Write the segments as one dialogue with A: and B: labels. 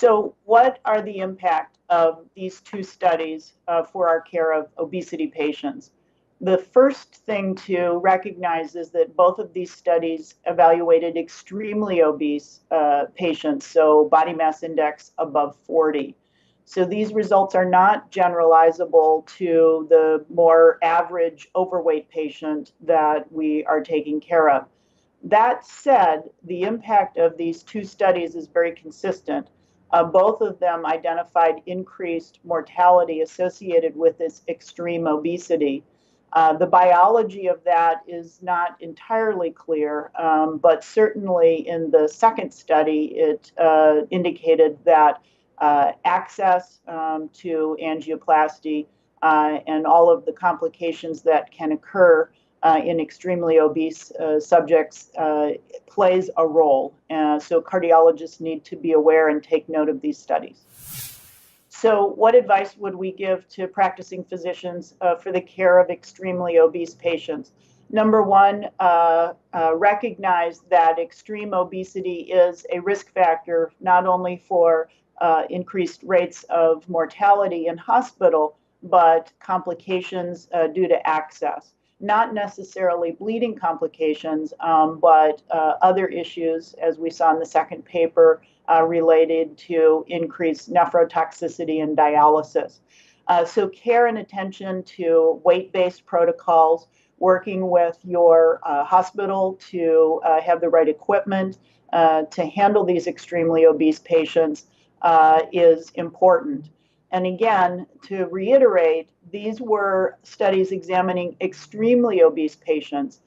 A: So what are the impact of these two studies for our care of obesity patients? The first thing to recognize is that both of these studies evaluated extremely obese patients, so body mass index above 40. So these results are not generalizable to the more average overweight patient that we are taking care of. That said, the impact of these two studies is very consistent. Both of them identified increased mortality associated with this extreme obesity. The biology of that is not entirely clear, but certainly in the second study, it indicated that access to angioplasty and all of the complications that can occur in extremely obese subjects plays a role. So cardiologists need to be aware and take note of these studies. So what advice would we give to practicing physicians for the care of extremely obese patients? Number one, recognize that extreme obesity is a risk factor not only for increased rates of mortality in hospital, but complications due to access. Not necessarily bleeding complications, but other issues, as we saw in the second paper, related to increased nephrotoxicity and dialysis. So care and attention to weight-based protocols, working with your hospital to have the right equipment to handle these extremely obese patients is important. And again, to reiterate, these were studies examining extremely obese patients.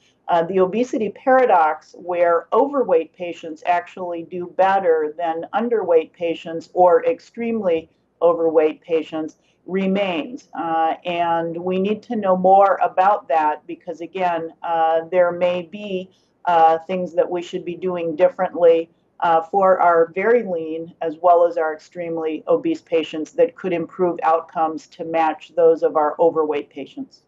A: The obesity paradox, where overweight patients actually do better than underweight patients or extremely overweight patients, remains. And we need to know more about that because, again, there may be things that we should be doing differently for our very lean as well as our extremely obese patients that could improve outcomes to match those of our overweight patients.